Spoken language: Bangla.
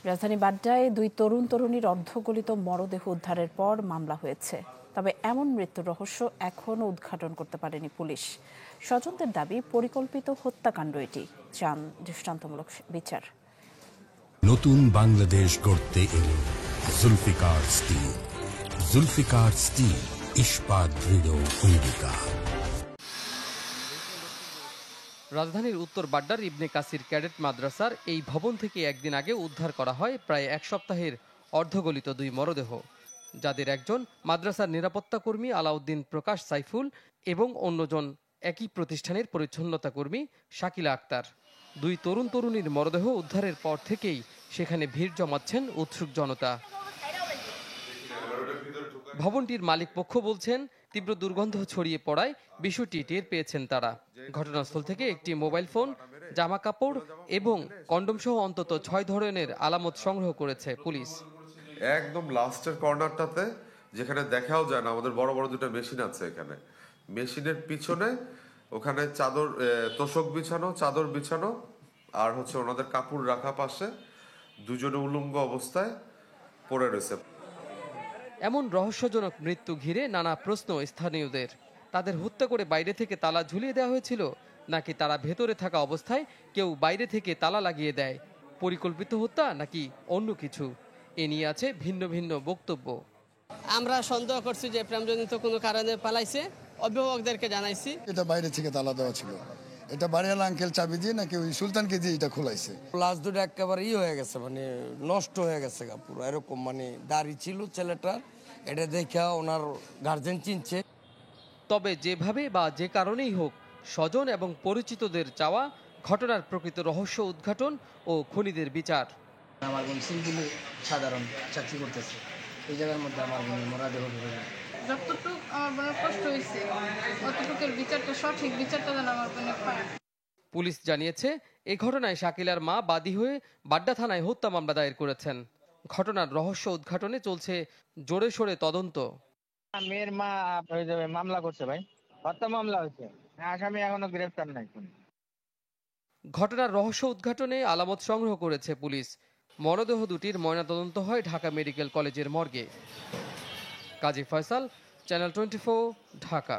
রাজধানী বাড্ডায় দুই তরুণীর অর্ধগলিত মরদেহ উদ্ধারের পর মামলা হয়েছে। তবে এমন মৃত্যুর রহস্য এখনও উদ্ঘাটন করতে পারেনি পুলিশ। স্বজনদের দাবি, পরিকল্পিত হত্যাকাণ্ড এটি, চান দৃষ্টান্তমূলক বিচার। নতুন বাংলাদেশ গড়তে এলো জুলফিকার স্টিল। জুলফিকার স্টিল, ইস্পাত দৃঢ় অঙ্গীকার। রাজধানীর উত্তর বাড্ডার ইবনে কাসির ক্যাডেট মাদ্রাসার এই ভবন থেকে একদিন আগে উদ্ধার করা হয় প্রায় এক সপ্তাহের অর্ধগলিত দুই মরদেহ, যাদের একজন মাদ্রাসার নিরাপত্তা কর্মী আলাউদ্দিন প্রকাশ সাইফুল এবং অন্যজন একই প্রতিষ্ঠানের পরিচ্ছন্নতা কর্মী শাকিলা আক্তার। দুই তরুণীর মরদেহ উদ্ধারের পর থেকেই সেখানে ভিড় জমাচ্ছেন উৎসুক জনতা। ভবনটির মালিক পক্ষ বলছেন, তীব্র দুর্গন্ধ ছড়িয়ে পড়ায় বিষয়টি টের পেয়েছেন তারা। ঘটনাস্থল থেকে একটি মোবাইল ফোন, জামা কাপড় এবং কন্ডম সহ অন্তত 6 ধরনের আলামত সংগ্রহ করেছে পুলিশ। একদম লাস্টের কর্নারটাতে যেখানে দেখাও যায় না, আমাদের বড় বড় দুটো মেশিন আছে এখানে। মেশিনের পিছনে ওখানে চাদর, তোষক বিছানো, চাদর বিছানো, আর হচ্ছে ওনাদের কাপড় রাখা পাশে দুজনে উলঙ্গ অবস্থায় পড়ে রয়েছে। এমন রহস্যজনক মৃত্যু ঘিরে নানা প্রশ্ন স্থানীয়দের। তাদের হত্যা করে বাইরে থেকে তালা ঝুলিয়ে দেওয়া হয়েছিল, নাকি তারা ভেতরে থাকা অবস্থায় কেউ বাইরে থেকে তালা লাগিয়ে দেয়? পরিকল্পিত হত্যা নাকি অন্য কিছু? এ নিয়ে আছে ভিন্ন ভিন্ন বক্তব্য। আমরা সন্দেহ করছি যে প্রেমজনিত কোনো কারণে পালাইছে। অভিভাবকদেরকে জানাইছি এটা বাইরে থেকে তালা দেওয়া ছিল। এটা বাড়িওয়ালা আঙ্কেল চাবি দিয়ে নাকি ওই সুলতানকে দিয়ে এটা খোলাইছে। লাশ দুটো একেবারে হয়ে গেছে, মানে নষ্ট হয়ে গেছে পুরো। এরকম মানে দাড়ি ছিল ছেলেটার, এটা দেখে ওনার গার্জেন চিনছে। তবে যেভাবে বা যে কারণেই হোক, স্বজন এবং পরিচিতদের চাওয়া ঘটনার প্রকৃত রহস্য উদ্ঘাটন ও খুনিদের বিচার। আমার বোন সিম্পলি সাধারণ চাকরি করতেছে, এই জায়গার মধ্যে আমার বোনের মরদেহ বেরোলো। যতটুকু আমার বোনের কষ্ট হয়েছে, অতটুকুর বিচারটা, সঠিক বিচারটা যেন আমার বোনের পায়। পুলিশ জানিয়েছে, এ ঘটনায় শাকিলার মা বাদী হয়ে বাড্ডা থানায় হত্যা মামলা দায়ের করেছেন। ঘটনার রহস্য উদ্ঘাটনে চলছে জোরে সোরে তদন্ত। মেয়ের মা মামলা করছে ভাই, হত্যা মামলা হয়েছে, আসামি এখনো গ্রেফতার নাই। ঘটনার রহস্য উদ্ঘাটনে আলামত সংগ্রহ করেছে পুলিশ। মরদেহ দুটির ময়নাতদন্ত হয় ঢাকা মেডিকেল কলেজের মর্গে। কাজী ফয়সাল, চ্যানেল 24, ঢাকা।